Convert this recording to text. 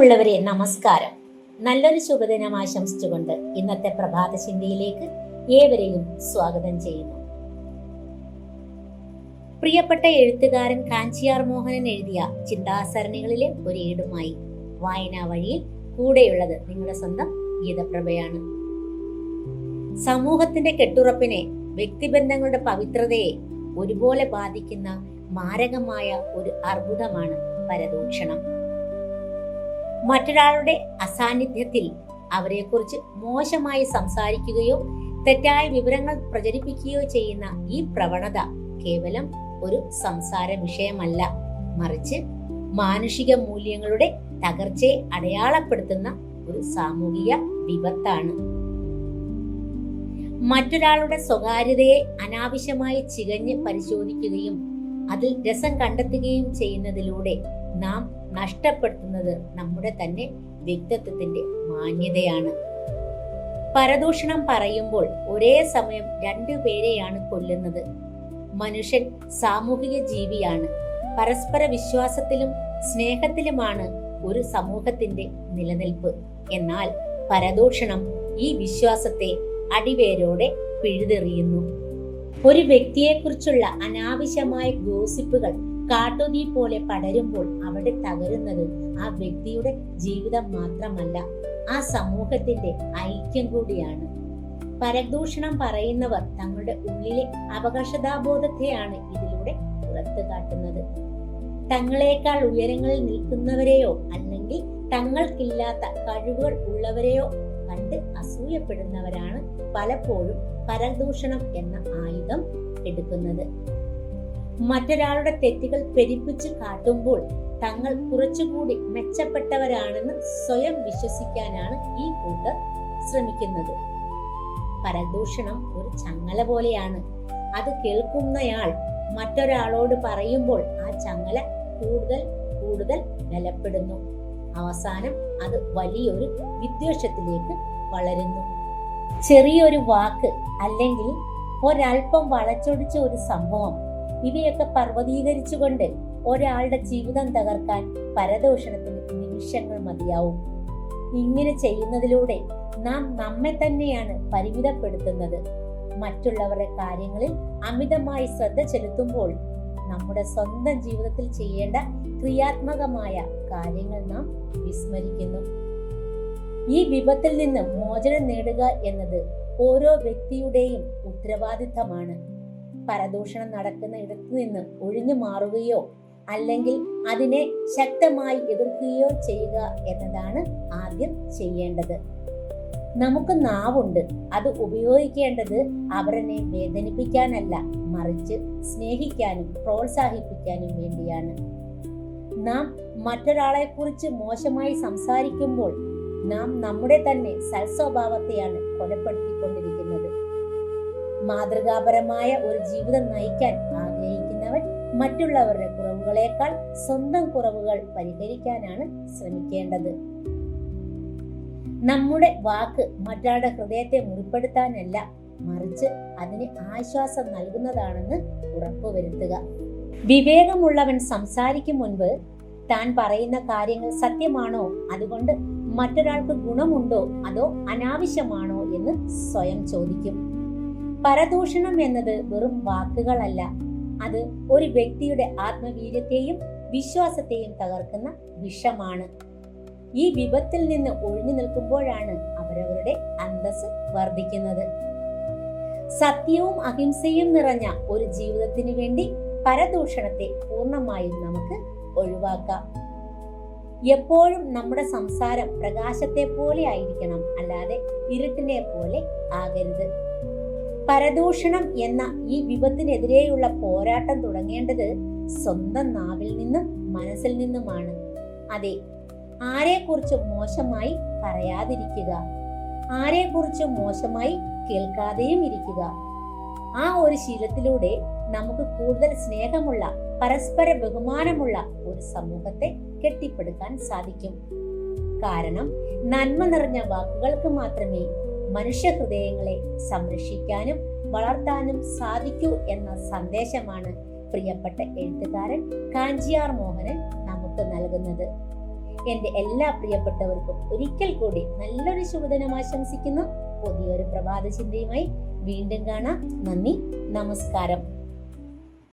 പ്രിയമുള്ളവരെ, നമസ്കാരം. നല്ലൊരു ശുഭദിനം ആശംസിച്ചുകൊണ്ട് ഇന്നത്തെ പ്രഭാത ചിന്തയിലേക്ക് ഏവരെയും സ്വാഗതം ചെയ്യുന്നു. പ്രിയപ്പെട്ട എഴുത്തുകാരൻ കാഞ്ചിയാർ മോഹനൻ എഴുതിയ ചിന്താസരണികളിലെ ഒരു ഏടുമായി വായനാ വഴിയിൽ കൂടെയുള്ളത് നിങ്ങളുടെ സ്വന്തം ഗീതപ്രഭയാണ്. സമൂഹത്തിന്റെ കെട്ടുറപ്പിനെ, വ്യക്തിബന്ധങ്ങളുടെ പവിത്രതയെ ഒരുപോലെ ബാധിക്കുന്ന മാരകമായ ഒരു അർബുദമാണ് പരദൂഷണം. മറ്റൊരാളുടെ അസാന്നിധ്യത്തിൽ അവരെക്കുറിച്ച് മോശമായി സംസാരിക്കുകയോ തെറ്റായ വിവരങ്ങൾ പ്രചരിപ്പിക്കുകയോ ചെയ്യുന്ന ഈ പ്രവണത കേവലം ഒരു സംസാര വിഷയമല്ല, മറിച്ച് മാനുഷിക മൂല്യങ്ങളുടെ തകർച്ചയെ അടയാളപ്പെടുത്തുന്ന ഒരു സാമൂഹിക വിപത്താണ്. മറ്റൊരാളുടെ സ്വകാര്യതയെ അനാവശ്യമായി ചികഞ്ഞ് പരിശോധിക്കുകയും അതിൽ രസം കണ്ടെത്തുകയും ചെയ്യുന്നതിലൂടെ നാം നഷ്ടപ്പെടുത്തുന്നത് നമ്മുടെ തന്നെ വ്യക്തിത്വത്തിന്റെ മാന്യതയാണ്. പരദൂഷണം പറയുമ്പോൾ ഒരേ സമയം രണ്ടുപേരെയാണ് കൊല്ലുന്നത്. മനുഷ്യൻ സാമൂഹിക ജീവിയാണ്. പരസ്പര വിശ്വാസത്തിലും സ്നേഹത്തിലുമാണ് ഒരു സമൂഹത്തിന്റെ നിലനിൽപ്പ്. എന്നാൽ പരദൂഷണം ഈ വിശ്വാസത്തെ അടിവേരോടെ പിഴുതെറിയുന്നു. ഒരു വ്യക്തിയെക്കുറിച്ചുള്ള അനാവശ്യമായ ഗോസിപ്പുകൾ കാട്ടുതീ പോലെ പടരുമ്പോൾ അവിടെ തകരുന്നത് ആ വ്യക്തിയുടെ ജീവിതം മാത്രമല്ല, ആ സമൂഹത്തിന്റെ ഐക്യം കൂടിയാണ്. പരദൂഷണം പറയുന്നവർ തങ്ങളുടെ ഉള്ളിലെ അപകർഷതാബോധത്തെയാണ് ഇതിലൂടെ പുറത്തു കാട്ടുന്നത്. തങ്ങളെക്കാൾ ഉയരങ്ങളിൽ നിൽക്കുന്നവരെയോ അല്ലെങ്കിൽ തങ്ങൾക്കില്ലാത്ത കഴിവുകൾ ഉള്ളവരെയോ കണ്ട് അസൂയപ്പെടുന്നവരാണ് പലപ്പോഴും പരദൂഷണം എന്ന ആയുധം എടുക്കുന്നത്. മറ്റൊരാളുടെ തെറ്റുകൾ പെരുപ്പിച്ച് കാട്ടുമ്പോൾ തങ്ങൾ കുറച്ചുകൂടി മെച്ചപ്പെട്ടവരാണെന്ന് സ്വയം വിശ്വസിക്കാനാണ് ഈ കൂട്ടർ ശ്രമിക്കുന്നത്. പരദൂഷണം ഒരു ചങ്ങല പോലെയാണ്. അത് കേൾക്കുന്നയാൾ മറ്റൊരാളോട് പറയുമ്പോൾ ആ ചങ്ങല കൂടുതൽ കൂടുതൽ ബലപ്പെടുന്നു. അവസാനം അത് വലിയൊരു വിദ്വേഷത്തിലേക്ക് വളരുന്നു. ചെറിയൊരു വാക്ക് അല്ലെങ്കിൽ ഒരൽപ്പം വളച്ചൊടിച്ച ഒരു സംഭവം, ഇവയൊക്കെ പർവ്വതീകരിച്ചുകൊണ്ട് ഒരാളുടെ ജീവിതം തകർക്കാൻ പരദൂഷണത്തിന് നിമിഷങ്ങൾ മതിയാവും. ഇങ്ങനെ ചെയ്യുന്നതിലൂടെ നാം നമ്മെ തന്നെയാണ് പരിമിതപ്പെടുത്തുന്നത്. മറ്റുള്ളവരുടെ കാര്യങ്ങളിൽ അമിതമായി ശ്രദ്ധ ചെലുത്തുമ്പോൾ നമ്മുടെ സ്വന്തം ജീവിതത്തിൽ ചെയ്യേണ്ട ക്രിയാത്മകമായ കാര്യങ്ങൾ നാം വിസ്മരിക്കുന്നു. ഈ വിപത്തിൽ നിന്ന് മോചനം നേടുക എന്നത് ഓരോ വ്യക്തിയുടെയും ഉത്തരവാദിത്തമാണ്. പരദൂഷണം നടക്കുന്ന ഇടത്തു നിന്ന് ഒഴിഞ്ഞു മാറുകയോ അല്ലെങ്കിൽ അതിനെ ശക്തമായി എതിർക്കുകയോ ചെയ്യുക എന്നതാണ് ആദ്യം ചെയ്യേണ്ടത്. നമുക്ക് നാവുണ്ട്. അത് ഉപയോഗിക്കേണ്ടത് അവരെ വേദനിപ്പിക്കാനല്ല, മറിച്ച് സ്നേഹിക്കാനും പ്രോത്സാഹിപ്പിക്കാനും വേണ്ടിയാണ്. നാം മറ്റൊരാളെ കുറിച്ച് മോശമായി സംസാരിക്കുമ്പോൾ നാം നമ്മുടെ തന്നെ സൽസ്വഭാവത്തെയാണ് കൊലപ്പെടുത്തിക്കൊണ്ടിരിക്കുന്നത്. മാതൃകാപരമായ ഒരു ജീവിതം നയിക്കാൻ ആഗ്രഹിക്കുന്നവൻ മറ്റുള്ളവരുടെ കുറവുകളേക്കാൾ സ്വന്തം കുറവുകൾ പരിഹരിക്കാനാണ് ശ്രമിക്കേണ്ടത്. നമ്മുടെ വാക്ക് മറ്റൊരാളുടെ ഹൃദയത്തെ മുറിപ്പെടുത്താനല്ല, മറിച്ച് അതിന് ആശ്വാസം നൽകുന്നതാണെന്ന് ഉറപ്പുവരുത്തുക. വിവേകമുള്ളവൻ സംസാരിക്കും മുൻപ് താൻ പറയുന്ന കാര്യങ്ങൾ സത്യമാണോ, അതുകൊണ്ട് മറ്റൊരാൾക്ക് ഗുണമുണ്ടോ, അതോ അനാവശ്യമാണോ എന്ന് സ്വയം ചോദിക്കും. പരദൂഷണം എന്നത് വെറും വാക്കുകളല്ല, അത് ഒരു വ്യക്തിയുടെ ആത്മവീര്യത്തെയും വിശ്വാസത്തെയും തകർക്കുന്ന വിഷമാണ്. ഈ വിപത്തിൽ നിന്ന് ഒഴിഞ്ഞു നിൽക്കുമ്പോഴാണ് അവരവരുടെ അന്തസ്സ് വർദ്ധിക്കുന്നത്. സത്യവും അഹിംസയും നിറഞ്ഞ ഒരു ജീവിതത്തിന് വേണ്ടി പരദൂഷണത്തെ പൂർണ്ണമായും നമുക്ക് ഒഴിവാക്കാം. എപ്പോഴും നമ്മുടെ സംസാരം പ്രകാശത്തെ പോലെ ആയിരിക്കണം, അല്ലാതെ ഇരുട്ടിനെ പോലെ ആകരുത്. പരദൂഷണം എന്ന ഈ വിപത്തിനെതിരെയുള്ള പോരാട്ടം തുടങ്ങേണ്ടത് സ്വന്തം നാവിൽ നിന്നും മനസ്സിൽ നിന്നുമാണ്. അതെ, ആരെക്കുറിച്ച് മോശമായി പറയാതിരിക്കുക, ആരെക്കുറിച്ച് മോശമായി കേൾക്കാതെയും ഇരിക്കുക. ആ ഒരു ശീലത്തിലൂടെ നമുക്ക് കൂടുതൽ സ്നേഹമുള്ള, പരസ്പര ബഹുമാനമുള്ള ഒരു സമൂഹത്തെ കെട്ടിപ്പടുക്കാൻ സാധിക്കും. കാരണം നന്മ നിറഞ്ഞ വാക്കുകൾക്ക് മാത്രമേ മനുഷ്യ ഹൃദയങ്ങളെ സംരക്ഷിക്കാനും വളർത്താനും സാധിക്കൂ എന്ന സന്ദേശമാണ് പ്രിയപ്പെട്ട എഴുത്തുകാരൻ കാഞ്ചിയാർ മോഹനൻ നമുക്ക് നൽകുന്നത്. എന്റെ എല്ലാ പ്രിയപ്പെട്ടവർക്കും ഒരിക്കൽ കൂടി നല്ലൊരു ശുഭദിനം ആശംസിക്കുന്നു. പുതിയൊരു പ്രഭാത ചിന്തയുമായി വീണ്ടും കാണാം. നന്ദി, നമസ്കാരം.